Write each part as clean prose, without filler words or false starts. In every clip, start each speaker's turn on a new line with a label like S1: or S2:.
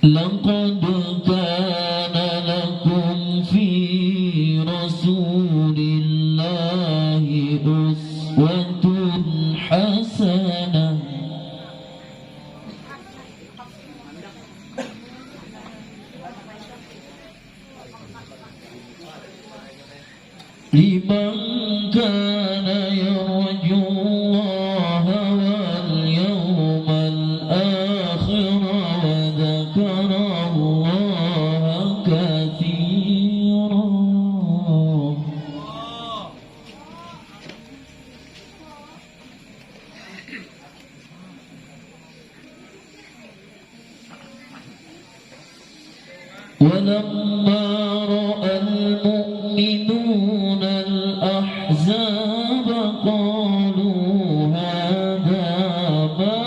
S1: لقد كان لكم في رسول الله أسوة حسنة لمن كان يرجو الله واليوم الآخر وذكر الله كثيرا. ولما رأى المؤمنون الأحزاب قالوا هذا ما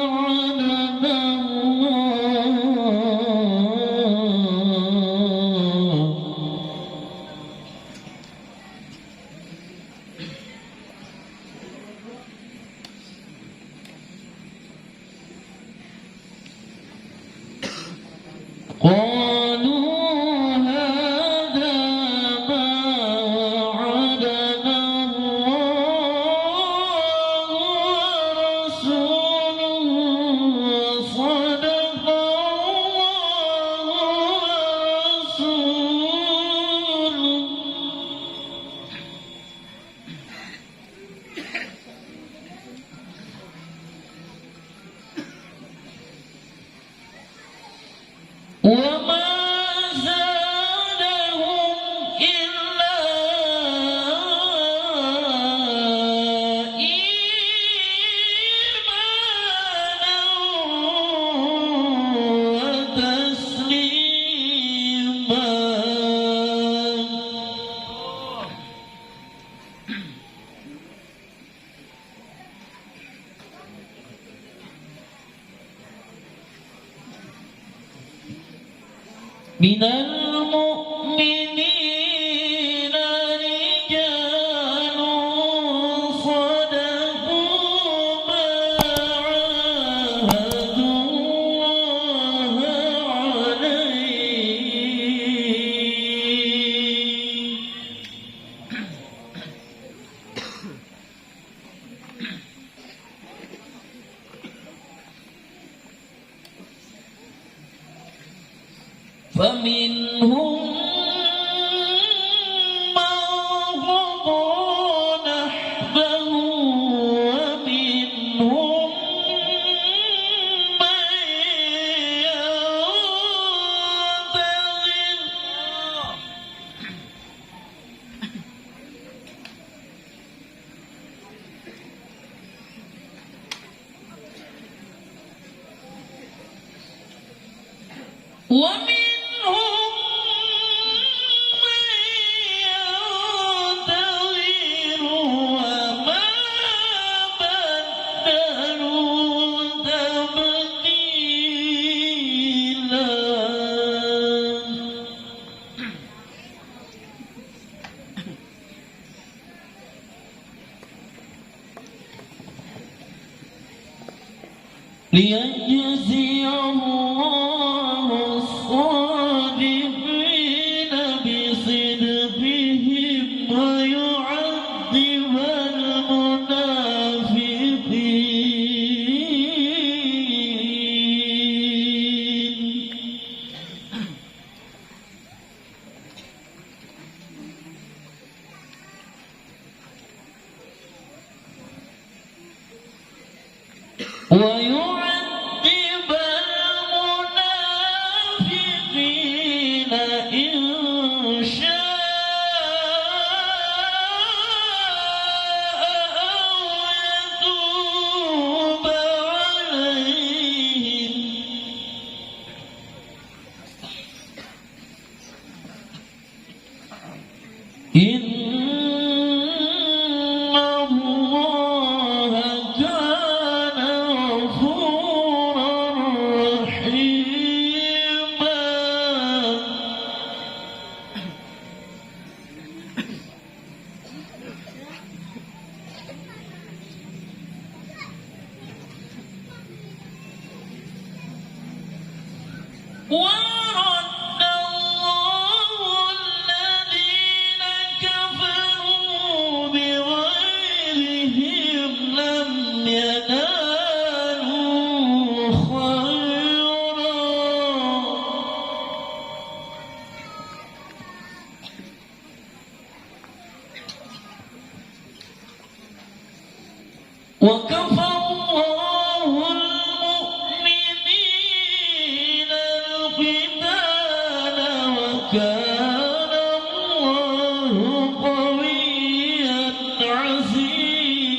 S1: وعدنا الله قالوا هذا ما وعدنا الله ورسوله وصدق الله ورسوله. وما زادهم إلا إيمانا وتسليما. من المؤمنين رجال صدقوا ما عاهدوا الله عليه فمنهم من قضى نحبه ومنهم من ينتظر ومنهم من ينتظر وما بدلوا تبديلا. ليجزي الله الصادقين بصدقهم ويعذب المنافقين. ويعذب المنافقين إن شاء أو يتوب عليهم. إن الله كان وكفى الله المؤمنين القتال وكان الله قويا عزيزا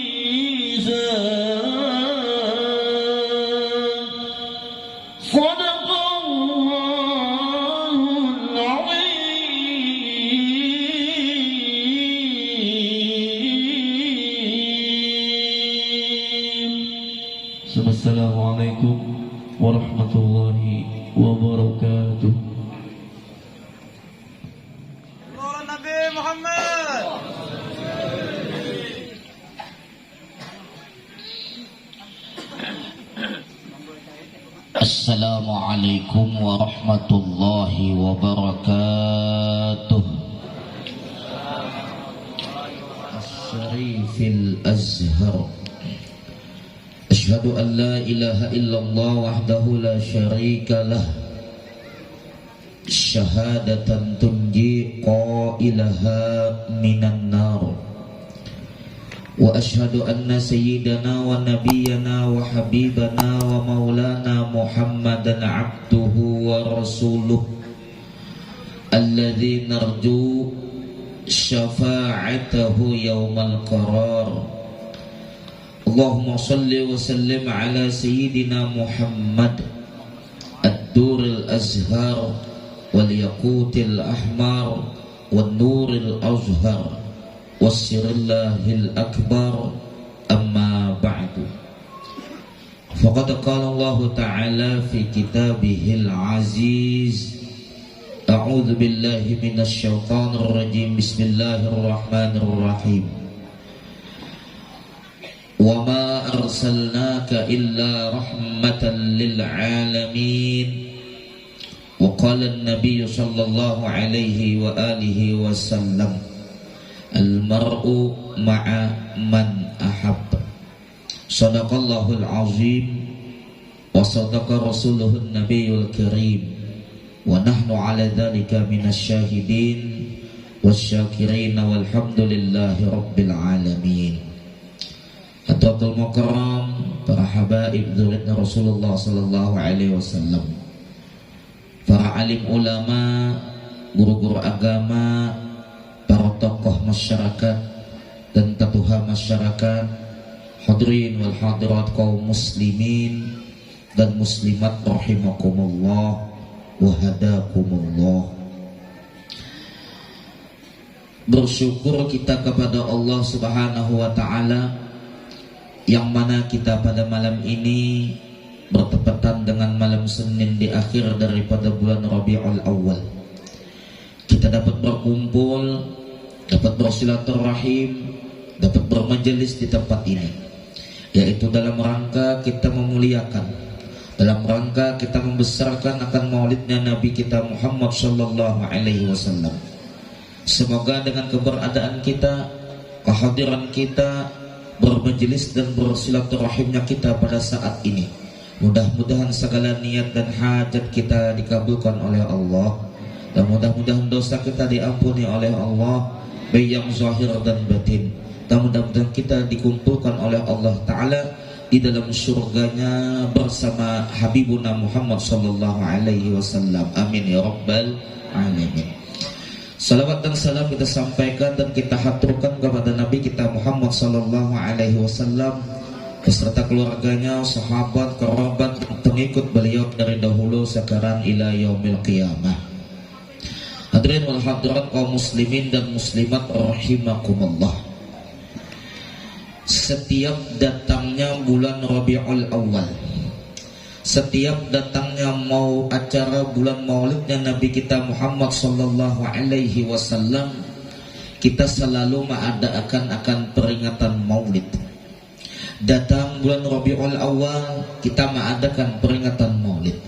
S1: صدق الله العظيم. Assalamualaikum warahmatullahi wabarakatuh.
S2: Nabi Muhammad.
S1: Assalamualaikum warahmatullahi wabarakatuh. Syarifil Azhar. Asyhadu an la ilaha illallah wahdahu la syarika lah. Syahadatan tunji qailaha minan nar. Wa asyhadu anna sayyidana wa nabiyyana wa habibana wa maulana Muhammadan abduhu wa rasuluh alladzi narju syafa'atahu yaumal qarar. Allahumma salli wa sallim ala sayyidina Muhammad ad-duril azhar wal yaqutil ahmar wan nuril azhar wassirillahil akbar, amma ba'du. Faqad qala Allah ta'ala fi kitabihil aziz. A'udzu billahi minasy syaithanir rajim. Bismillahirrahmanirrahim. Wa ma arsalnaka illa rahmatan lil alamin. Wa qala an-nabiy sallallahu alaihi wa alihi wasallam, al-mar'u ma'a man ahab. Sadaqallahul azim wa sadaqa rasuluhun nabiyul karim. Wa nahnu ala dhalika minasyahidin wasyakirin walhamdulillahi rabbil alamin. Hadratul mukarram, para habaib dzurriyyah Rasulullah sallallahu alaihi wasallam, para alim ulama, guru-guru agama, para tokoh masyarakat dan tatuha masyarakat, hadirin wal hadirat kaum muslimin dan muslimat rahimakumullah wa hadakumullah. Bersyukur kita kepada Allah Subhanahu wa taala yang mana kita pada malam ini bertepatan dengan malam Senin di akhir daripada bulan Rabiul Awal. Kita dapat berkumpul, dapat bersilaturahim, dapat bermajelis di tempat ini, yaitu dalam rangka kita memuliakan, dalam rangka kita membesarkan akan maulidnya Nabi kita Muhammad sallallahu alaihi wasallam. Semoga dengan keberadaan kita, kehadiran kita, bermajelis dan bersilaturahimnya kita pada saat ini, mudah-mudahan segala niat dan hajat kita dikabulkan oleh Allah, dan mudah-mudahan dosa kita diampuni oleh Allah, baik yang zahir dan batin. Dan mudah-mudahan kita dikumpulkan oleh Allah Ta'ala di dalam surganya bersama Habibuna Muhammad sallallahu alaihi wasallam. Amin ya rabbal alamin. Salawat dan salam kita sampaikan dan kita haturkan kepada Nabi kita Muhammad sallallahu alaihi wasallam beserta keluarganya, sahabat, kerabat, pengikut beliau dari dahulu sekarang ila yaumil qiyamah. Hadirin wal hadirat kaum muslimin dan muslimat rahimakumullah. Setiap datangnya bulan Rabiul Awal, setiap datangnya mau acara bulan maulidnya Nabi kita Muhammad sallallahu alaihi wasallam, kita selalu mengadakan peringatan maulid. Datang bulan Rabiul Awal, kita mengadakan peringatan maulid.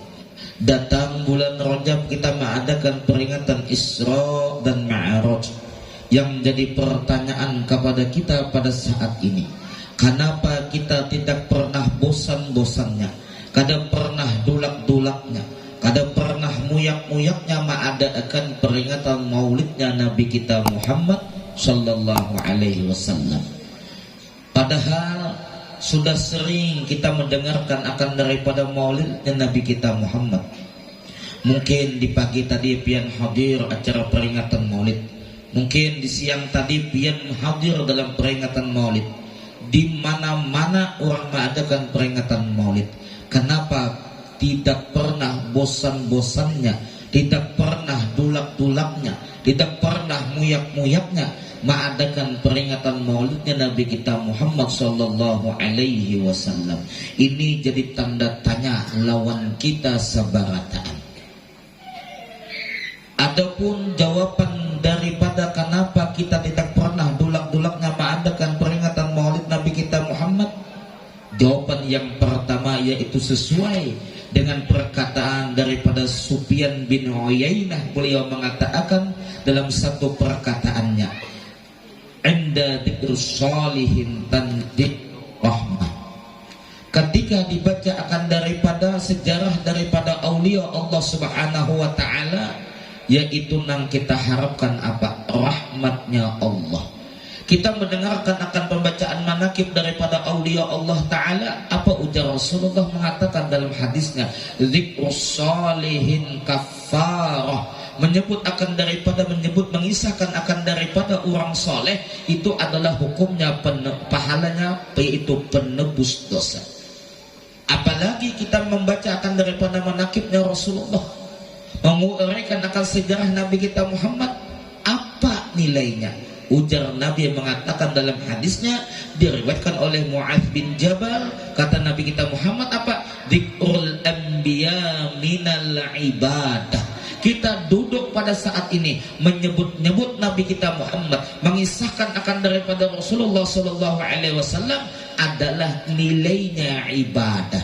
S1: Datang bulan Rajab, kita mengadakan peringatan Isra dan Mi'raj. Yang jadi pertanyaan kepada kita pada saat ini, kenapa kita tidak pernah bosan-bosannya, kadang pernah dulak-dulaknya, kadang pernah muyak-muyaknya mengadakan peringatan maulidnya Nabi kita Muhammad sallallahu alaihi wasallam. Padahal sudah sering kita mendengarkan akan daripada maulidnya Nabi kita Muhammad. Mungkin di pagi tadi pian hadir acara peringatan maulid, mungkin di siang tadi pian hadir dalam peringatan maulid. Di mana-mana orang mengadakan peringatan maulid. Kenapa tidak pernah bosan-bosannya, tidak pernah dulak-dulaknya, tidak pernah muyak-muyaknya mengadakan peringatan maulidnya Nabi kita Muhammad sallallahu alaihi wasallam. Ini jadi tanda tanya lawan kita sabarataan. Adapun jawaban daripada kenapa kita tidak pernah dulak-dulaknya mengadakan peringatan maulid Nabi kita Muhammad, jawaban yang pertama yaitu sesuai dengan perkataan daripada Sufyan bin Uyainah. Beliau mengatakan dalam satu perkataannya, "Inda dzikrus shalihin tanzil rahmah." Ketika dibaca akan daripada sejarah daripada aulia Allah Subhanahu wa taala, yaitu nang kita harapkan apa? Rahmatnya Allah. Kita mendengarkan akan pembacaan manakib daripada aulia Allah Ta'ala. Apa ujar Rasulullah mengatakan dalam hadisnya, "Dzikrus shalihin kafarah." Menyebut akan daripada, mengisahkan akan daripada orang soleh, itu adalah hukumnya pahalanya yaitu penebus dosa. Apalagi kita membaca akan daripada manakibnya Rasulullah, menguraikan akan sejarah Nabi kita Muhammad, apa nilainya? Ujar Nabi yang mengatakan dalam hadisnya diriwayatkan oleh Mu'adz bin Jabal, kata Nabi kita Muhammad apa? Dzikrul anbiya minal ibadah. Kita duduk pada saat ini menyebut-nyebut Nabi kita Muhammad, mengisahkan akan daripada Rasulullah sallallahu alaihi wasallam adalah nilainya ibadah.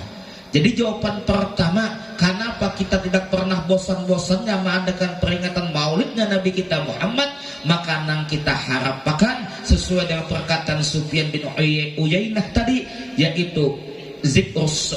S1: Jadi jawaban pertama, kenapa kita tidak pernah bosan-bosannya mengadakan peringatan maulidnya Nabi kita Muhammad? Maka nang kita harapkan sesuai dengan perkataan Sufyan bin Uyainah tadi, yaitu zikrus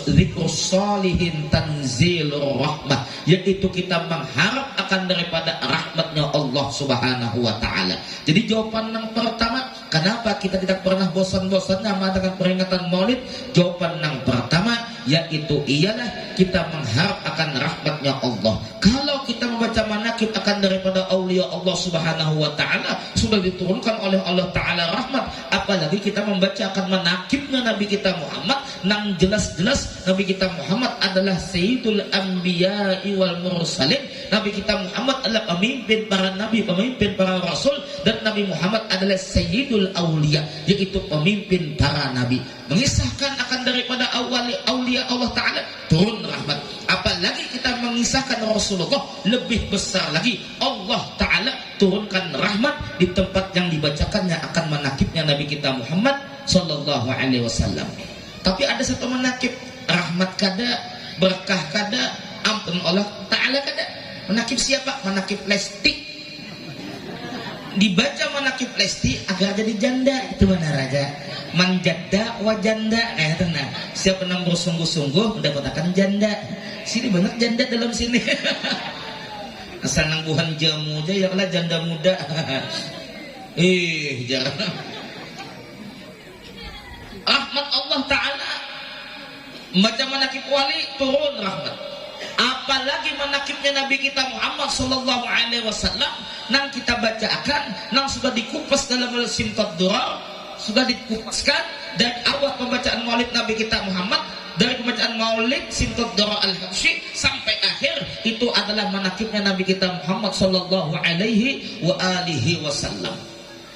S1: shalihin tanzilur rahmah, yaitu kita mengharap akan daripada rahmatnya Allah Subhanahu wa taala. Jadi jawaban yang pertama, kenapa kita tidak pernah bosan-bosannya mengadakan peringatan maulid? Jawaban yang pertama yaitu ialah kita mengharap akan rahmatnya Allah. Kalau kita membaca manakib akan daripada aulia Allah Subhanahu wa taala, sudah diturunkan oleh Allah taala rahmat, apalagi kita membaca akan manakibnya Nabi kita Muhammad, nang jelas-jelas Nabi kita Muhammad adalah sayyidul anbiya'i wal mursalin. Nabi kita Muhammad adalah pemimpin para nabi, pemimpin para rasul, dan Nabi Muhammad adalah sayyidul aulia, yaitu pemimpin para nabi. Mengisahkan akan daripada aulia Allah Ta'ala, turun rahmat. Apalagi kita mengisahkan Rasulullah, lebih besar lagi Allah Ta'ala turunkan rahmat di tempat yang dibacakannya akan manakibnya Nabi kita Muhammad sallallahu alaihi wasallam. Tapi ada satu manakib, rahmat kada, berkah kada, ampun Allah Ta'ala kada. Manakib siapa? Manakib Lesti. Dibaca manakib Lesti agar jadi janda, itu mana raja? Manjada wa janda, tenang. Siapa yang bersungguh-sungguh mendapatkan janda. Sini banyak janda dalam sini. Asal nangguhan jamu aja ya lah janda muda. Jangan. Rahmat Allah Ta'ala, baca manakib wali, turun rahmat. Apalagi manakibnya Nabi kita Muhammad sallallahu alaihi wasallam, nang kita bacakan, nang sudah dikupas dalam Simtad Durar, sudah dikupaskan dari awal pembacaan maulid Nabi kita Muhammad, dari pembacaan maulid Simtad Durar al-Habsyi sampai akhir, itu adalah manakibnya Nabi kita Muhammad sallallahu alaihi wasallam.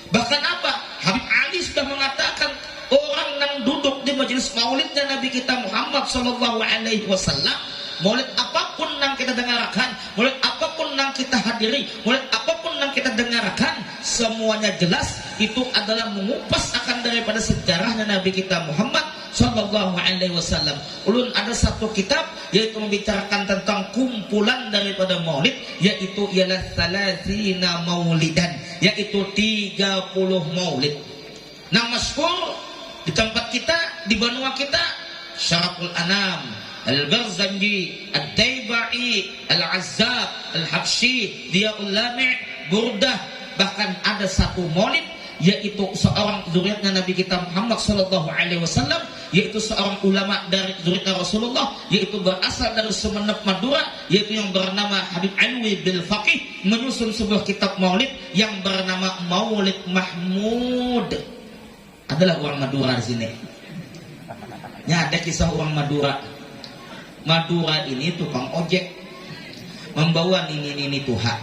S1: Bahkan apa? Habib Ali sudah mengatakan, orang yang duduk di majelis maulidnya Nabi kita Muhammad sallallahu alaihi wasallam, maulid apapun yang kita dengarkan, maulid apapun yang kita hadiri, maulid apapun yang kita dengarkan, semuanya jelas itu adalah mengupas akan daripada sejarahnya Nabi kita Muhammad sallallahu alaihi wasallam. Ulun ada satu kitab yaitu membicarakan tentang kumpulan daripada maulid, yaitu ialah 30 maulidan, yaitu 30 maulid. Nah, masyhur di tempat kita, di benua kita, Syaraful Anam, Al-Barzanji, Ad-Daibai, Al-Azzab, Al-Habsyi, Diyaul Lami', Burdah. Bahkan ada satu maulid yaitu seorang zuriatnya Nabi kita Muhammad sallallahu alaihi wasallam yaitu seorang ulama dari zuriat Rasulullah, yaitu berasal dari Sumeneb Madura, yaitu yang bernama Habib Alwi bil Faqih, menyusun sebuah kitab maulid yang bernama Maulid Mahmud. Adalah orang Madura di sini. Ya, ada kisah orang Madura. Madura ini tukang ojek, membawa nini Tuhan.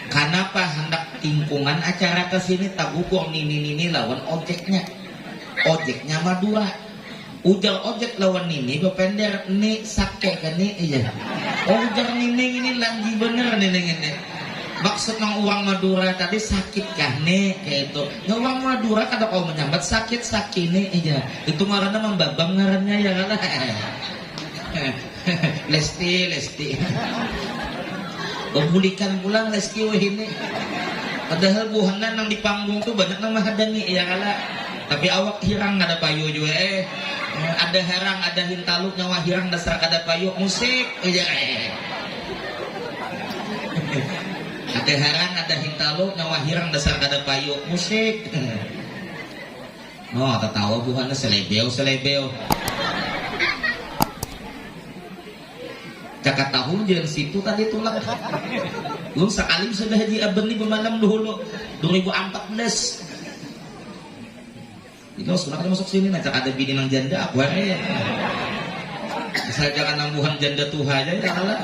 S1: Kenapa hendak tingkungan acara ke sini tak ukur nini lawan ojeknya. Ojeknya Madura. Ujar ojek lawan nini bepender nih sake kan nih iya. Ujar nini ini lagi bener ini. Maksud ng uang Madura tadi sakit kah nih kayak itu. Ng uang Madura kada kau menyambat sakit nih iya. Itu ngaranna membabam ngarannya ya kan. Lesti. Pemulikan pulang Lesti ini. Padahal buhanan yang di panggung tuh banyak yang mahadani ya kala. Tapi awak hirang ada payu juga ada herang ada hintaluk nyawa hirang dasar ada payu musik ya. Ada herang ada hintaluk nyawa hirang dasar ada payu musik. Oh tertawa buhanan selebeo. Cakap tahun jangan situ tadi tulang. Belum sekali sudah haji abeni bemalam dulu 2014. Itu sunatnya masuk sini nah cak ada bini nang janda aku ya. Saya jangan nambuhan janda tuha aja ya kalah.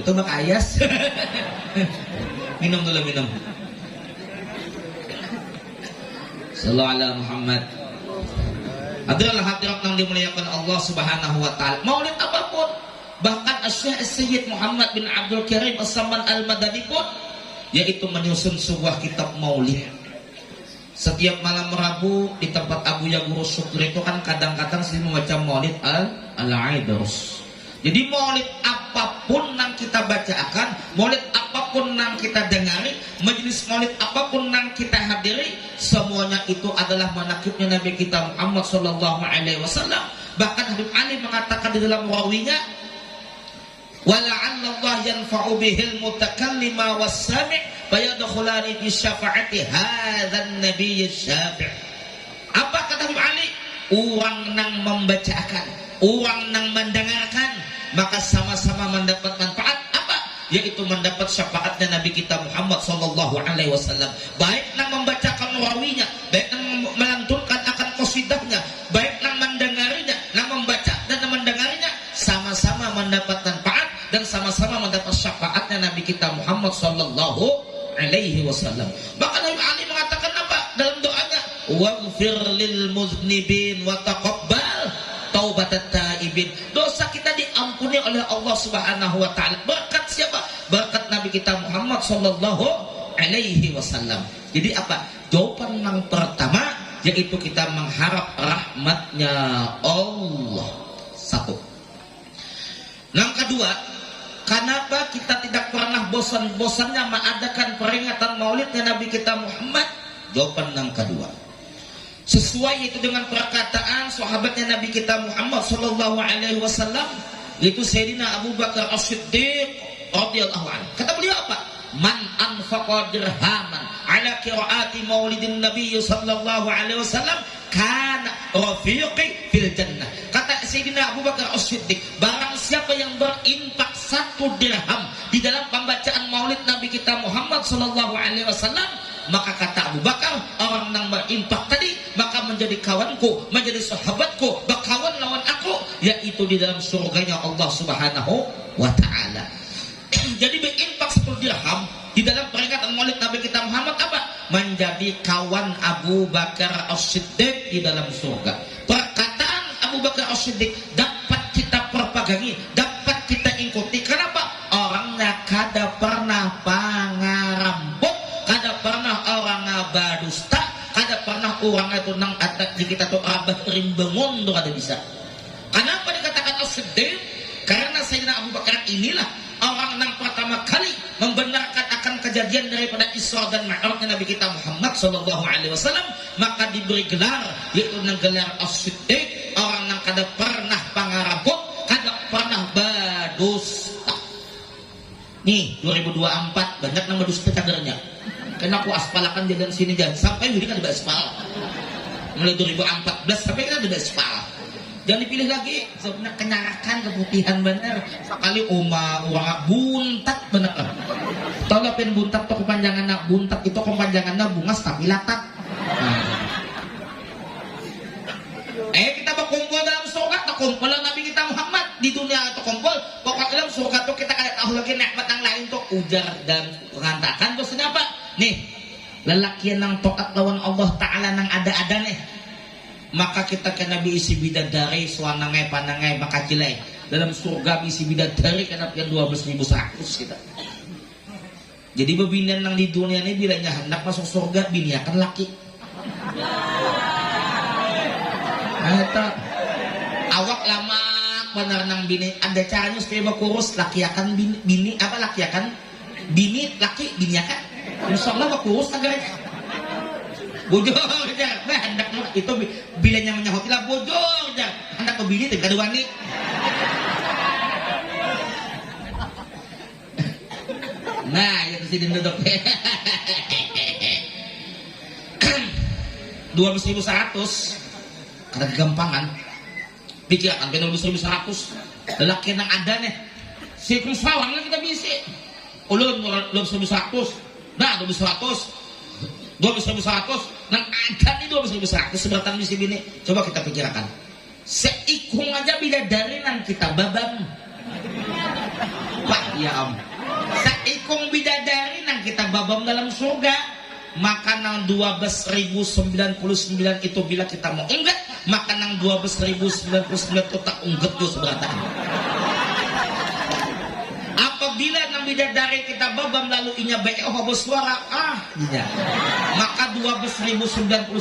S1: Itu bak ayas. Minum dulu minum. Sallallahu alaihi Muhammad. Adalah hadirat yang dimuliakan Allah Subhanahu wa taala. Maulid apapun, bahkan Asy-Syaikh Sayyid Muhammad bin Abdul Karim As-Saman Al-Madani pun yaitu menyusun sebuah kitab maulid. Setiap malam Rabu di tempat Abu Yaguru Syukri itu kan kadang-kadang sih membaca maulid al-Aidrus. Jadi maulid apapun yang kita bacakan, maulid apapun yang kita dengari, majelis maulid apapun yang kita hadiri, semuanya itu adalah manaqibnya Nabi kita Muhammad sallallahu alaihi wasallam. Bahkan Habib Ali mengatakan di dalam rawinya, wala'anna Allah yanfa'u bihil mutakallima was-sami' fayadkhulani fi syafa'ati hadzal nabiy syafi'. Apa kata Habib Ali? Orang nang membacakan, orang nang mendengarkan, maka sama-sama mendapat manfaat. Apa? Yaitu mendapat syafaatnya Nabi kita Muhammad sallallahu alaihi wasallam. Baik nang membacakan rawinya, baik nang melantunkan akan qasidahnya, baik nang mendengarinya, nang membaca dan mendengarinya, sama-sama mendapat manfaat dan sama-sama mendapat syafaatnya Nabi kita Muhammad sallallahu alaihi wasallam. Bahkan Nabi Ali mengatakan apa dalam doanya? Waghfir lil muznibin wa taqabbal taubatat taibin. Dosa kita diampuni oleh Allah Subhanahu wa taala. Berkat siapa? Berkat Nabi kita Muhammad sallallahu alaihi wasallam. Jadi apa? Jawaban yang pertama yaitu kita mengharap rahmatnya Allah. Satu. Yang kedua, kenapa kita tidak pernah bosan-bosannya mengadakan peringatan maulidnya Nabi kita Muhammad? Jawaban yang kedua, sesuai itu dengan perkataan sahabatnya Nabi kita Muhammad sallallahu alaihi wasallam, yaitu Sayyidina Abu Bakar As-Siddiq radhiyallahu anhu. Kata beliau apa? Man anfaqa dirhaman ala qiraati maulidin Nabi sallallahu alaihi wasallam kana rafiqi fil jannah. Kata Sayyidina Abu Bakar As-Siddiq, barang siapa yang berinfak 1 dirham di dalam pembacaan maulid Nabi kita Muhammad sallallahu alaihi wasallam, maka kata Abu Bakar, orang yang berinfak tadi maka menjadi kawanku, menjadi sahabatku, berkawan lawan aku, yaitu di dalam surganya Allah Subhanahu wa taala. Jadi berinfak 1 dirham di dalam peringatan maulid Nabi kita Muhammad apa? Menjadi kawan Abu Bakar As-Siddiq di dalam surga. Perkataan Abu Bakar As-Siddiq dapat kita perpagangi, dapat kita ikuti. Kenapa? Orangnya kada pernah pangarampok, kada pernah orang badusta, kada pernah orang itu nang atak di kita tuh abah rimbangun tuh kada bisa. Kenapa dikatakan As-Siddiq? Karena Sayyidina Abu Bakar inilah orang yang pertama kali membenarkan akan kejadian daripada Isra dan Mi'rajnya Nabi kita Muhammad sallallahu alaihi wasallam, maka diberi gelar yaitu gelar As-Siddiq, orang yang kada pernah pangarampok, kada pernah badusta. Nih 2024 banyak nama dusta kadernya. Karena aku aspalakan jalan sini jangan sampai jadi kan ada aspal. Mulai 2014 sampai kan ada aspal. Jangan dipilih lagi, sebenarnya kenyarakan keputihan bener. Sekali orang buntat bener. Tahu lah pen buntat tuh kepanjangan buntat itu kepanjangannya bungas tapi latat. Kita berkumpul dalam surga, tak kumpul Nabi kita Muhammad di dunia itu kumpul. Pokoknya dalam surga tuh kita kada tahu lagi nikmat yang lain tuh ujar dan pengantakan bosnya apa? Nih, lelakian yang taat lawan Allah Taala nang ada nih. Maka kita kena isi bidadari suanangai panangai maka cilai dalam surga isi bidadari kena pian 12.100 kita. Jadi bebinian nang di dunia ini bilanya hendak masuk surga biniakan laki. Eta awak lama benar nang bini ada caranya supaya bakurus laki akan bini apa laki akan bini laki biniakan. Insyaallah bakurus negaranya. Bojor aja, hendak itu bilanya menyahut lah bojor aja, hendak ke bini tidak ada wani. Nah, itu sih duduk. 12.100 karena kegampangan. Pikiran kan 12.100 lelaki yang ada nih. Sikum sawang lah kita bisa. Ulun 12.100. Nah, 12.100. 12.100 nang ada nih 12.100 seberatan misi bini. Coba kita pikirkan. Seikung aja bidadari nang kita babam. Wah, ya am. Seikung bidadari nang kita babam dalam surga. Maka nang 12.099 itu bila kita mau unggat, maka nang 12.099 itu tak unggat tuh seberatan. Apabila nang bidadari kita babam lalu inya be'eho bersuara iya. Maka 12.099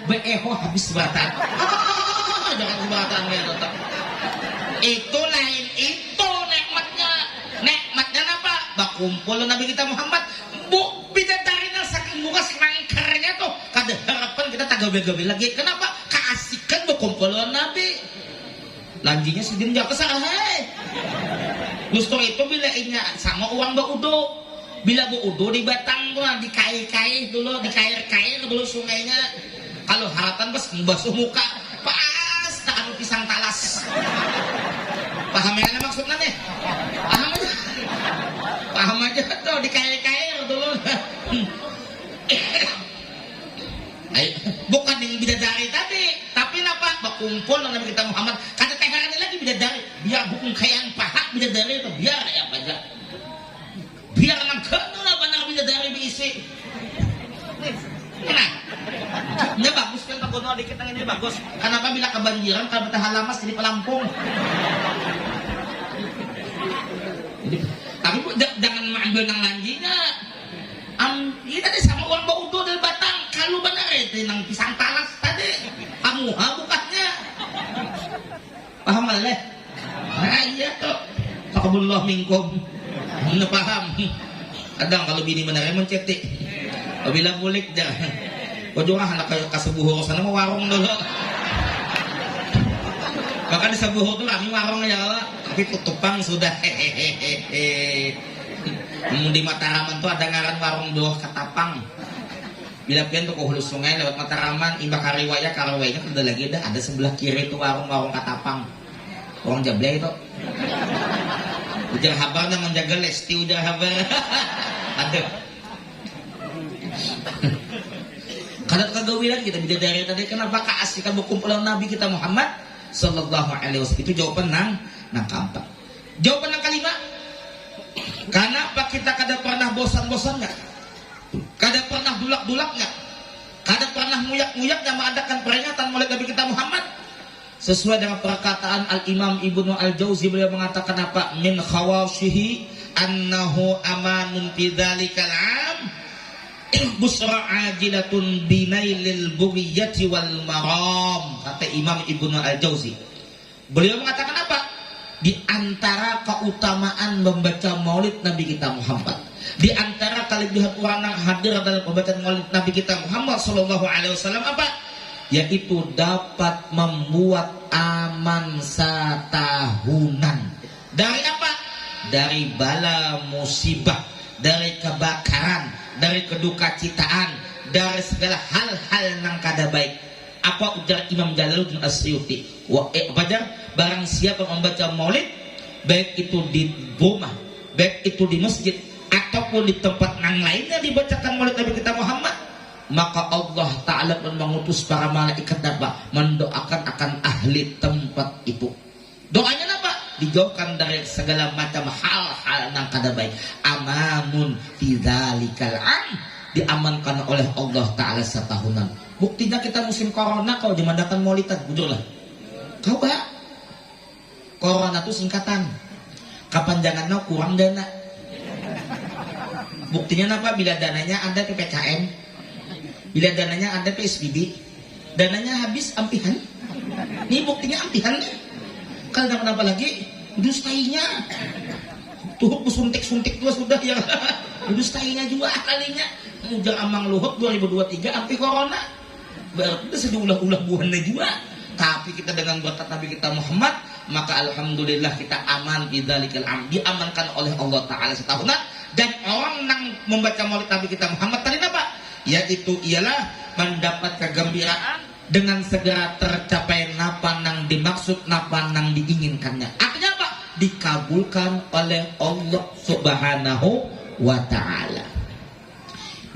S1: be'eho habis seberatan. Jangan seberatan ya tetap. Itu lain itu nikmatnya apa? Bakumpul Nabi kita Muhammad bidadari nang saking muka semangkarnya tuh kada harapan kita tak gawe-gawe lagi. Kenapa? Keasikan bakumpul Nabi. Lanjinya sidin jak kesal hei. Justru itu bila inya sama uang baudo. Bila baudo di batang tuh di kair-kair dulu, di kair-kair dulu sungainya. Kalau harapan bas basuh muka, pas tak ada pisang talas. Paham yang maksudnya nih? Paham aja. Paham aja tuh di kair-kair dulu. Bukan yang bidadari tadi, tapi napa? Berkumpul dengan Nabi kita Muhammad. Kata teherannya lagi bidadari, biar bukan kayak paha bidadari itu biar ya aja. Biar nang kenal apa nang bidadari diisi. Nah, ini bagus kan tak kono dikit ini bagus. Kenapa bila kebanjiran kalau betah halamas jadi pelampung? Tapi jangan mengambil nang lanjinya. Ini tadi sama uang baudo dari batang. Kalau benar itu nang pisang talas tadi. Kamu bukannya. Paham gak leh? Nah iya tuh. Takabullah minkum. Mana paham? Kadang kalau bini benar mencetik. Apabila bulik jangan. Kau juga anak kasebuhur sana mau warung dulu. Bahkan di sebuhur tuh kami warung ya Allah. Tapi tutupang sudah hehehe. Di Mataraman tuh ada ngaran warung doh katapang. Bila pian tuh ke hulu sungai lewat Mataraman, imbak kariwaya ada lagi ada sebelah kiri tuh warung katapang. Orang Jablay itu. Ujar habar na menjaga lesti ujar habar. Ada. Kadang kagawilan kita bidadari tadi kenapa keasikan berkumpulan Nabi kita Muhammad sallallahu alaihi wasallam itu jawaban nang keempat. Jawaban nang kelima. Karena apa kita kada pernah bosan-bosannya, kada pernah dulak-dulaknya, kada pernah nguyak-nguyaknya mengadakan peringatan maulid Nabi kita Muhammad. Sesuai dengan perkataan Al-Imam Ibnu Al-Jauzi, beliau mengatakan apa? Min khawashihi annahu amanun fi dzalikal am busra ajilatun binailil bughiyati wal maram. Kata Imam Ibnu Al-Jauzi. Beliau mengatakan apa? Di antara keutamaan membaca maulid Nabi kita Muhammad, di antara kelebihan orang yang hadir dalam pembacaan maulid Nabi kita Muhammad sallallahu alaihi wasallam apa? Yaitu dapat membuat aman satahunan. Dari apa? Dari bala musibah, dari kebakaran, dari kedukacitaan, dari segala hal-hal yang kada baik. Apa ujar Imam Jalaluddin As-Suyuti? Barang siapa membaca maulid, baik itu di rumah, baik itu di masjid ataupun di tempat yang lainnya dibacakan maulid Nabi kita Muhammad, maka Allah Ta'ala pun mengutus para malaikat mendoakan akan ahli tempat itu. Doanya apa? Dijauhkan dari segala macam hal-hal yang kada baik. Amanun fi dzalikal am, diamankan oleh Allah Ta'ala setahunan. Buktinya kita musim corona kau dimadakan maulidan, jujur lah. Kau bah, corona itu singkatan. Kapanjangannya kurang dana. Buktinya apa? Bila dananya ada PPKM, bila dananya ada PSBB, dananya habis ampihan. Ini buktinya ampihan nih. Kalau kenapa lagi? Dustainya. Tuh suntik-suntik dua sudah ya. Dustainya juga kalinya. Ujar Amang Luhut 2023 ampi corona. Berarti sediulah-ulah buahnya juga. Tapi kita dengan berkat Nabi kita Muhammad, maka alhamdulillah kita aman bidzalikal am, diamankan oleh Allah Ta'ala setahunan. Dan orang yang membaca maulid Nabi kita Muhammad tadi apa? Yaitu ialah mendapat kegembiraan dengan segera tercapai napa nang dimaksud, napa nang diinginkannya. Artinya apa? Dikabulkan oleh Allah Subhanahu wa Ta'ala.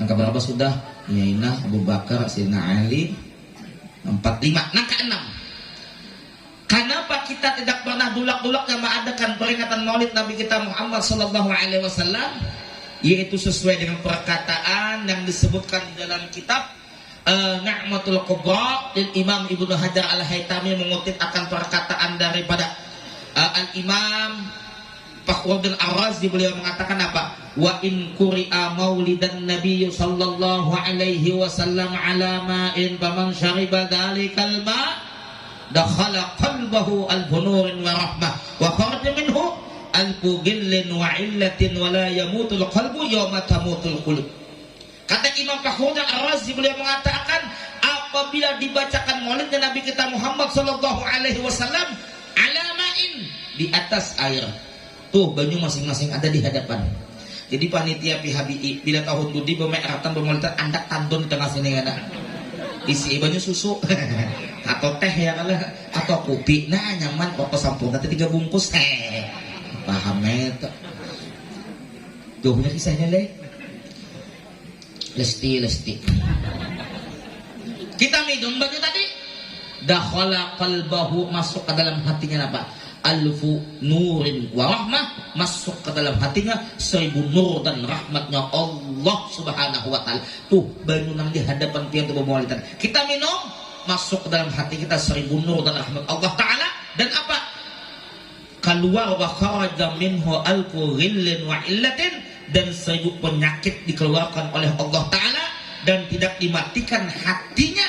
S1: Angka berapa sudah? Yainah Abu Bakar, Sayyidina Ali 45. Angka 6. Kenapa kita tidak pernah dulak-dulak yang mengadakan peringatan maulid Nabi kita Muhammad sallallahu alaihi wasallam? Yaitu sesuai dengan perkataan yang disebutkan di dalam kitab Ni'matul Kubra dan Imam Ibnu Hajar Al-Haytami mengutip akan perkataan daripada Al-Imam Fakhruddin Ar-Razi. Beliau mengatakan apa? Wa in quri'a maulidan Nabi sallallahu alaihi wasallam ala ma'in faman syariba dzalikal ma' dakhala qalbahu al-bunurin wa rahmah wa kharaja minhu al-qugillin wa illatin wa la yamutul qalbu yawma tamutul qulub. Kata Imam Fakhruddin Ar-Razi, beliau mengatakan apabila dibacakan maulidnya Nabi kita Muhammad sallallahu alaihi wasallam ala ma'in, di atas air. Tuh banyu masing-masing ada di hadapan. Jadi panitia PHBI bila tahun dudi bemeratan bermaulidan andak tandun di tengah sini kan. Isi banyu susu atau teh ya kalah atau kopi. Nah nyaman kok sampun nanti 3 bungkus paham itu. Jauhnya kisahnya le. Lesti. Kita minum banyu tadi. Dakhala qalbahu, masuk ke dalam hatinya apa? Alfu nurin wa rahmah, masuk ke dalam hatinya 1000 nur dan rahmatnya Allah Subhanahu wa Ta'ala. Tuh banyu nang di hadapan tiang tubuh maulidan kita minum, masuk ke dalam hati kita 1000 nur dan rahmat Allah Ta'ala. Dan apa? Keluar wa kharaja minhu alfu ghillin wa illatin, dan 1000 penyakit dikeluarkan oleh Allah Ta'ala dan tidak dimatikan hatinya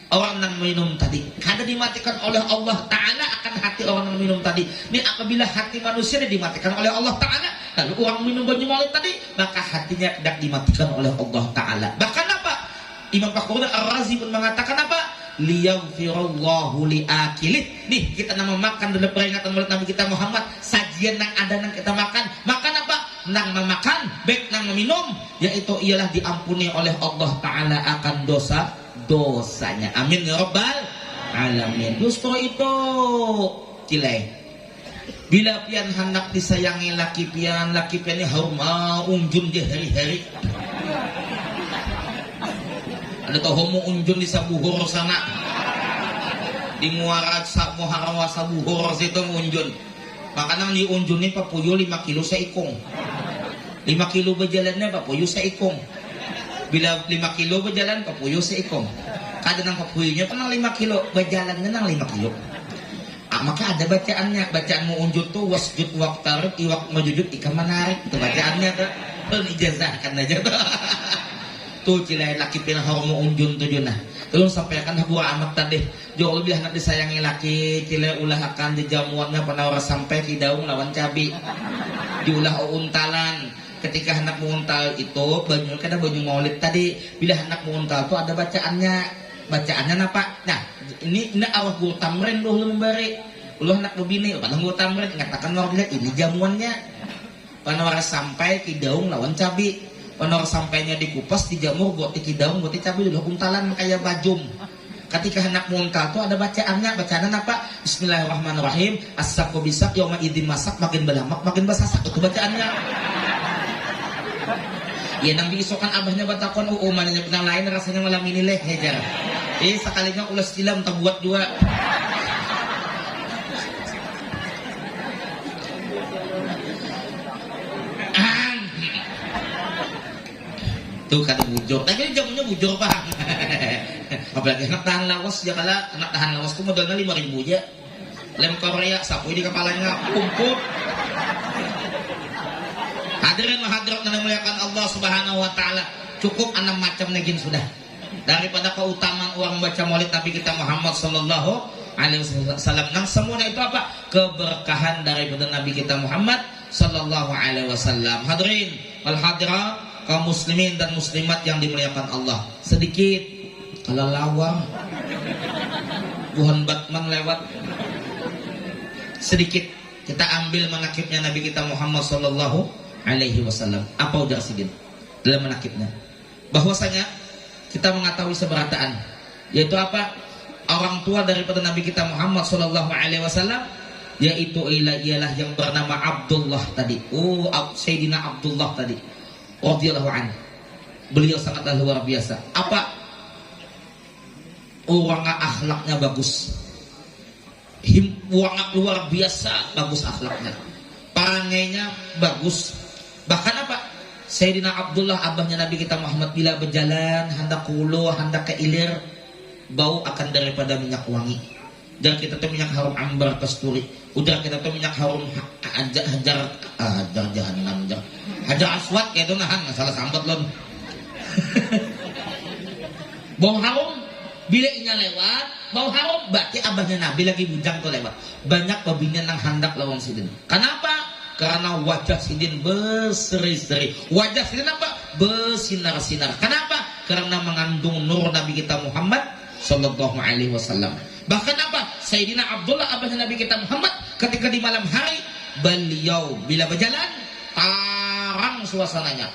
S1: orang yang minum tadi. Kada dimatikan oleh Allah Ta'ala akan hati orang yang minum tadi. Ini apabila hati manusia dimatikan oleh Allah Ta'ala, lalu orang minum banyu maulid tadi, maka hatinya tidak dimatikan oleh Allah Ta'ala. Bahkan apa? Imam Fakhruddin Ar-Razi pun mengatakan apa? Liyaghfirallahu liakilih. Nih kita nama makan dalam peringatan maulid Nabi kita Muhammad, sajian yang ada yang kita makan. Makan apa? Nang memakan, baik nang meminum, yaitu ialah diampuni oleh Allah Ta'ala akan dosanya. Amin ya rabbal alamin. Justru itu cilai. Bila pian hendak disayangi laki pian ini harus mau unjun di hari-hari. Ada tahu mau unjun di Sabuhur sana, di Muara Sabuhur situ unjun. Makanya di unjun ini papuyo 5 kilo seikong. 5 kilo berjalannya papuyo seikong. Bila 5 kilo berjalan papuyo seikong. Kadang papuyunya pernah 5 kilo berjalannya nang 5 kilo. Maka ada bacaannya. Bacaan mau unjun tuh wasjud waqtarib iwak majujud ikan menarik. Itu bacaannya tuh. Ijazahkan aja tuh. Tuh cilai laki pina harus mau unjun tuh junah. Terus sampaikan buah amat tadi. Jauh lebih hendak disayangi laki cilai ulah akan di jamuannya pernah orang sampai ki daung lawan cabi. Diulah untalan. Ketika hendak menguntal itu banyu kada banyu maulid tadi, bila hendak menguntal itu ada bacaannya apa? Nah ini awak gua tamrin lu memberi lu hendak bini padahal gua tamrin ngatakan orang lihat ini jamuannya panora sampai ki daung lawan cabi, panora sampainya dikupas dijamur buat ki daung buat cabi dulu untalan kayak bajum Ketika hendak muntah tuh ada bacaannya. Bacaan apa? Bismillahirrahmanirrahim. As-saqqu bisak yauma idzin masak makin belamak makin basasak, itu bacaannya. Ya nang diisokan abahnya batakon mananya penang lain rasanya malam ini leh hejar. Sekalinya ulas tilam tak buat dua. Tuh kata bujur, tapi jamunya bujur pak. Apalagi anak tahan lawas ya kala anak tahan lawas tuh modalnya 5.000 aja. Lem Korea sapu di kepalanya kumpul. Hadirin hadirat yang dimuliakan Allah Subhanahu wa taala, cukup 6 macam negin sudah. Daripada keutamaan orang baca maulid Nabi kita Muhammad sallallahu alaihi wasallam. Nang semuanya itu apa? Keberkahan daripada Nabi kita Muhammad sallallahu alaihi wasallam. Hadirin wal hadirat, kaum muslimin dan muslimat yang dimuliakan Allah. Sedikit kalau lawang buhan Batman lewat. Sedikit kita ambil manakibnya Nabi kita Muhammad sallallahu alaihi wasallam. Apa udah sidin dalam manakibnya? Bahwasanya kita mengetahui seberataan, yaitu apa? Orang tua daripada Nabi kita Muhammad sallallahu alaihi wasallam, yaitu ialah yang bernama Abdullah tadi. Sayyidina Abdullah tadi radhiyallahu anhu. Beliau sangatlah luar biasa. Apa? Orangnya akhlaknya bagus. Orangnya luar biasa bagus akhlaknya. Parangainya bagus. Bahkan apa? Sayyidina Abdullah abahnya Nabi kita Muhammad bila berjalan hendak kulo hendak ke ilir, bau akan daripada minyak wangi. Dan kita tuh minyak harum ambar kasturi. Udah kita tuh minyak harum hajar jahanam hajar aswad kayak itu nahan salah sambat lon. Bau harum bila inya lewat, bau harum berarti abahnya Nabi lagi bujang tuh lewat. Banyak pebinian yang hendak lawang sidin. Kenapa? Karena wajah sidin berseri-seri. Wajah sidin apa? Bersinar-sinar. Kenapa? Karena mengandung nur Nabi kita Muhammad sallallahu alaihi wasallam. Bahkan apa? Sayyidina Abdullah abahnya Nabi kita Muhammad ketika di malam hari beliau bila berjalan tarang suasananya.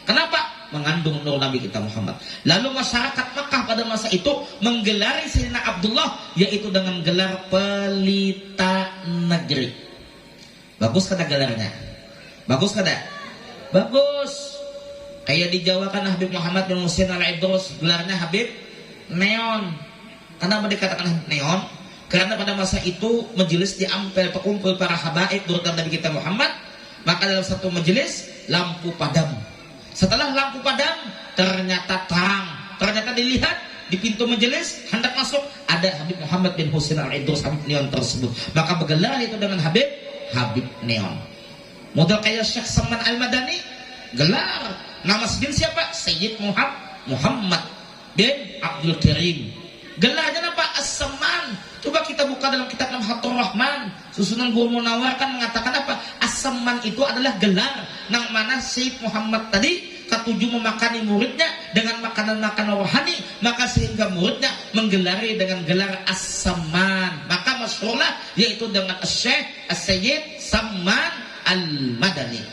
S1: Kenapa? Mengandung nur Nabi kita Muhammad. Lalu masyarakat Makkah pada masa itu menggelari Sayyidina Abdullah yaitu dengan gelar pelita negeri. Bagus kada gelarnya? Bagus kada? Bagus. Kayak di Jawa kan Habib Muhammad bin Husain al-Idrus gelarnya Habib Neon. Kenapa dikatakan neon? Karena pada masa itu majelis diampel pekumpul para habaib nurutan Nabi kita Muhammad. Maka dalam satu majelis lampu padam. Setelah lampu padam ternyata terang. Ternyata dilihat di pintu majelis hendak masuk ada Habib Muhammad bin Husain al-Idrus Habib Neon tersebut. Maka bergelar itu dengan Habib Neon. Model kayak Syekh Saman Al-Madani gelar nama sidin siapa? Sayyid Muhammad bin Abdul Karim. Gelarnya apa? As-Saman. Coba kita buka dalam kitab Namhatur Rahman. Susunan Guru Munawar kan mengatakan apa? As-Saman itu adalah gelar nang mana Sayyid Muhammad tadi ketujuh memakani muridnya dengan makanan-makanan rohani, maka sehingga muridnya menggelari dengan gelar As-Saman. Maka masyhurlah yaitu dengan Syekh As-Sayyid Saman Al-Madani.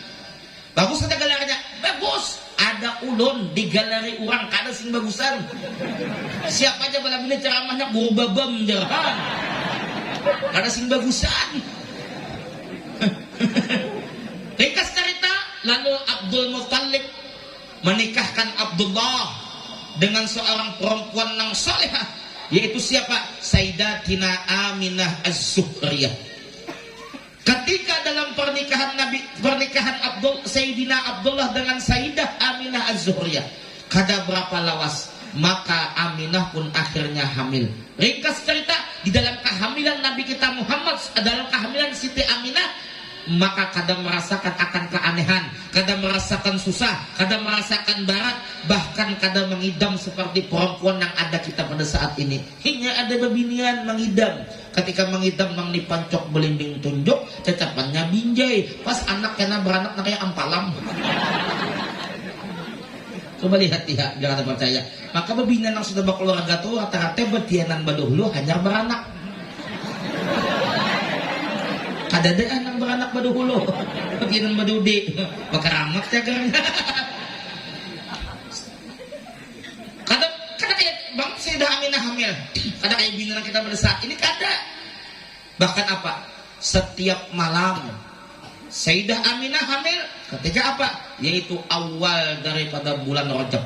S1: Bagus ada gelarnya? Bagus. Ada ulun di galeri orang kada sing bagusan. Siapa aja bala bila ceramahnya guru babam jaran. Kada sing bagusan. Ringkas cerita, lalu Abdul Muttalib menikahkan Abdullah dengan seorang perempuan yang salehah, yaitu siapa? Sayyidatina Aminah Az-Zuhriyah. Ketika dalam pernikahan Sayyidina Abdullah dengan Sayyidah Aminah Az-Zuhriyah, kada berapa lawas maka Aminah pun akhirnya hamil. Ringkas cerita, di dalam kehamilan Nabi kita Muhammad, dalam kehamilan Siti Aminah, maka kadang merasakan akan keanehan, kadang merasakan susah, kadang merasakan barat, bahkan kadang mengidam seperti perempuan yang ada kita pada saat ini. Hingga ada bebinian mengidam. Ketika mengidam mang dipancok belimbing tunjuk, cacapannya binjai. Pas anak kena beranak kayak ampalam. Coba lihat ya, jangan percaya. Maka bebinian yang sudah berkeluarga tuh rata-rata betianan baduhlu hanya beranak. Kadadaan yang beranak baduhulu, bagian badudi, bakaramak jagarnya. Kata kayak bang Sayyidah Aminah hamil, Ada kayak binatang kita pada saat ini kada. Bahkan apa? Setiap malam Sayyidah Aminah hamil ketika apa? Yaitu awal daripada bulan Rajab.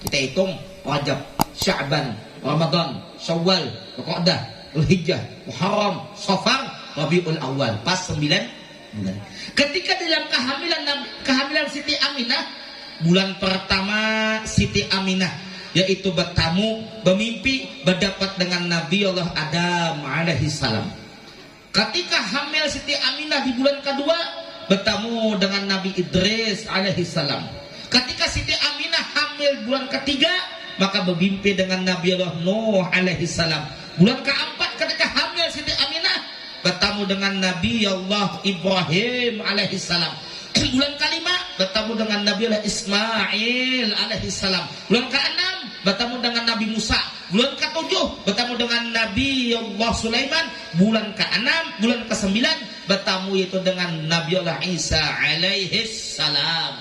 S1: Kita hitung Rajab, Sya'ban, Ramadan, Syawal, Dzulqa'dah, Dzulhijjah, Muharram, Safar, Rabiul Awal. Pas 9 bulan. Ketika dalam kehamilan Siti Aminah, bulan pertama Siti Aminah yaitu bermimpi berdapat dengan Nabi Allah Adam alaihi salam. Ketika hamil Siti Aminah di bulan kedua bertemu dengan Nabi Idris alaihi salam. Ketika Siti Aminah hamil bulan ketiga, maka bermimpi dengan Nabi Allah Nuh alaihi salam. Bulan keempat ketika hamil Siti Aminah bertemu dengan Nabi Allah Ibrahim alaihi salam. Bulan kelima bertemu dengan Nabi Allah Ismail alaihi salam. Bulan keenam bertemu dengan Nabi Musa. Bulan ketujuh bertemu dengan Nabi Allah Sulaiman. Bulan keenam, bulan kesembilan bertemu itu dengan Nabi Allah Isa alaihi salam.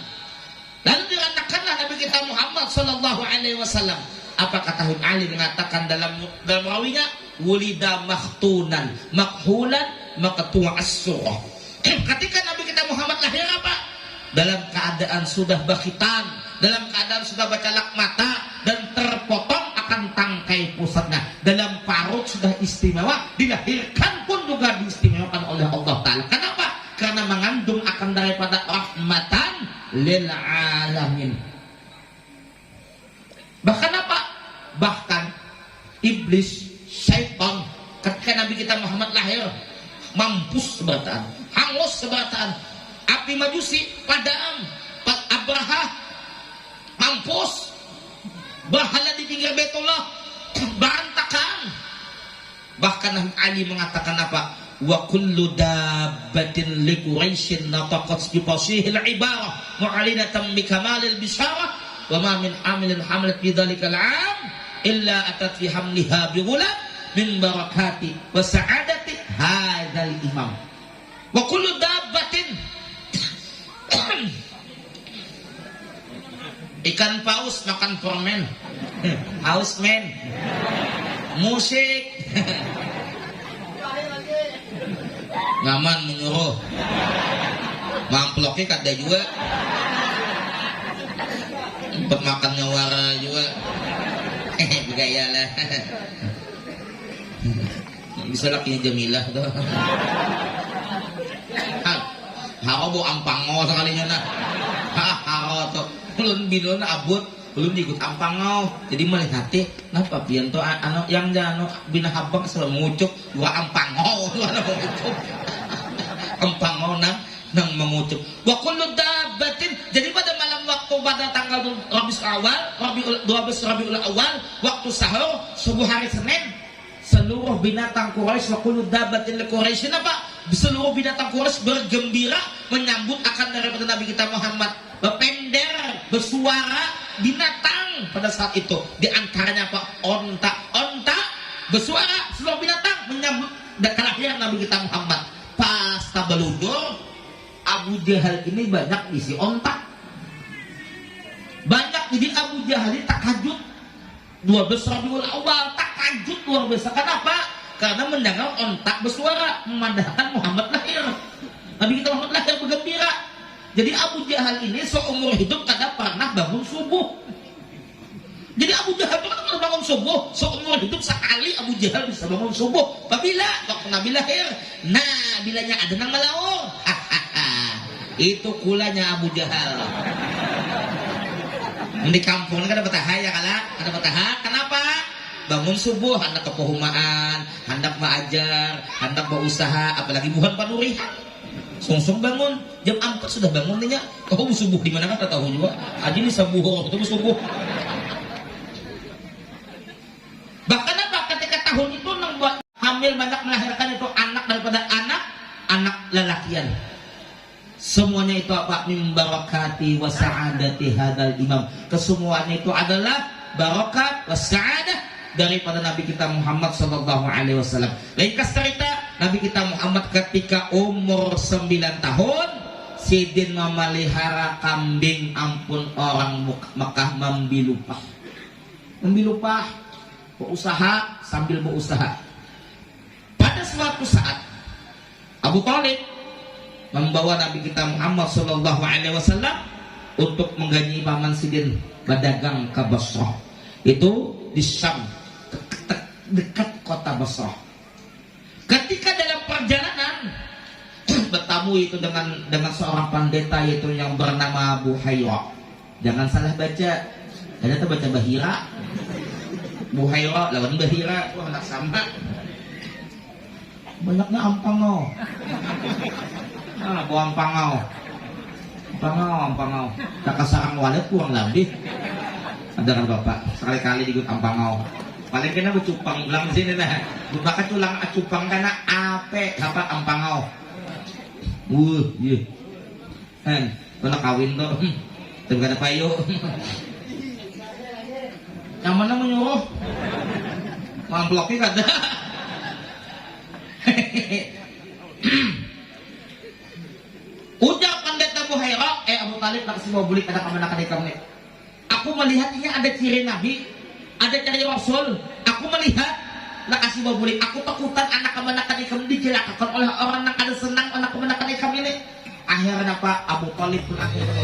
S1: Lalu dikatakanlah Nabi kita Muhammad sallallahu alaihi wasallam. Apa kata Habib Ali mengatakan dalam rawinya, wulida makhtunan makhulan maqtu'as surah. Ketika Nabi kita Muhammad lahir apa? Dalam keadaan sudah berkhitan, dalam keadaan sudah bercalak mata dan terpotong akan tangkai pusatnya. Dalam parut sudah istimewa, dilahirkan pun juga diistimewakan oleh Allah Ta'ala. Kenapa? Karena mengandung akan daripada rahmatan lil alamin. Bahkan apa? Bahkan iblis, syaitan ketika Nabi kita Muhammad lahir mampus seberataan, hangus seberataan. Api majusi padam, Abraha mampus, berhala di pinggir Baitullah berantakan. Bahkan Ali mengatakan apa? Wa kullu dabbatin li Quraisyin nataqat bi fasihil ibarah mu'alinatan bi kamalil bisyarah wa ma min amilin hamalat fi dhalikal 'am illa atat fi hamliha bi ghulam min barakati wa sa'adati hadzal imam. Wa kullu dabbatin ikan paus makan permen, haus men, musik, ngaman menyuruh, mamploknya kada juga, empat makan nyawara juga, gaya lah, bisa lakinya Jamilah tuh, haro bu ampango sekalinya nak, haro tuh. Belum bilon abut, belum ikut ampangau. Jadi melihatnya, kenapa pian tuh anak yang jano bina habang selalu mengucuk dua ampangau, dua mengucuk, ampangau nang mengucuk. Wa kullu dabbatin. Jadi pada malam waktu pada tanggal 12 Rabiul Awal, waktu sahur subuh hari Senin, seluruh binatang Quraisy wa kullu dabbatin li Quraisy apa? Seluruh binatang Quraisy bergembira menyambut akan daripada Nabi kita Muhammad. Berpender, bersuara binatang pada saat itu. Di antaranya apa? Onta bersuara seluruh binatang menyambut kelahiran Nabi kita Muhammad. Pas tabaludur, Abu Jahal ini banyak isi onta. Banyak, jadi Abu Jahal ini takajud 12 Rabiul Awal, takajud luar biasa. Kenapa? Karena mendengar onta bersuara memandangkan Muhammad lahir. Nabi kita Muhammad lahir bergembira. Jadi Abu Jahal ini seumur hidup tidak pernah bangun subuh. Jadi Abu Jahal itu kan bangun subuh, seumur hidup sekali Abu Jahal bisa bangun subuh. Apabila waktu Nabi lahir, nah bilanya ada nang malaur, itu kulanya Abu Jahal. Di kampung ini kan ada betahaya kala, ada betahaya. Kenapa? Bangun subuh, hendak kepohumaan, hendak mengajar, hendak berusaha, apalagi bukan panurihan. Sungsung bangun, jam 4 sudah bangun nih ya. Kau subuh di mana kan tak tahu juga. Aji ini subuh, itu subuh. Bahkan apa ketika tahun itu nang buat hamil banyak melahirkan itu anak daripada anak lelakian. Semuanya itu apa? Min barakati wa sa'adati hadal imam. Kesemuanya itu adalah barakat wa sa'adah daripada Nabi kita Muhammad sallallahu alaihi wasallam. Ringkas cerita, Nabi kita Muhammad ketika umur 9 tahun, Sidin memelihara kambing ampun orang Mekah membilupah. berusaha sambil berusaha. Pada suatu saat Abu Thalib membawa Nabi kita Muhammad sallallahu alaihi wasallam untuk menggaji paman sidin berdagang ke Basrah. Itu di Syam, dekat kota Basrah. Ketika dalam perjalanan bertamu itu dengan seorang pendeta yaitu yang bernama Buhaira. Jangan salah baca. Ternyata baca Bahira. Buhaira lawan Bahira, wah anak sama. Banyaknya ampangau. Bu ampangau. Ampangau. Kakak sarang walet kurang lebih. Ada kan Bapak, sekali-kali digut ampangau. Paling kena bercupang ulang sini nah. Bukan tulang acupang karena ape apa ampangau. Iya. Kalau kawin tuh, tapi ada payu. Yang mana menyuruh? Mamploknya kata. Ujar pendeta Buhaira, Abu Thalib nak semua bulik ada kemana-mana kamu. Aku melihatnya ada ciri Nabi, ada ciri Rasul. Aku melihat nak kasih bulik. Aku takutan anak kemana-mana kamu dicelakakan oleh orang yang ada senang anak kemana-mana kamu ini. Akhirnya Pak Abu Thalib pun akhirnya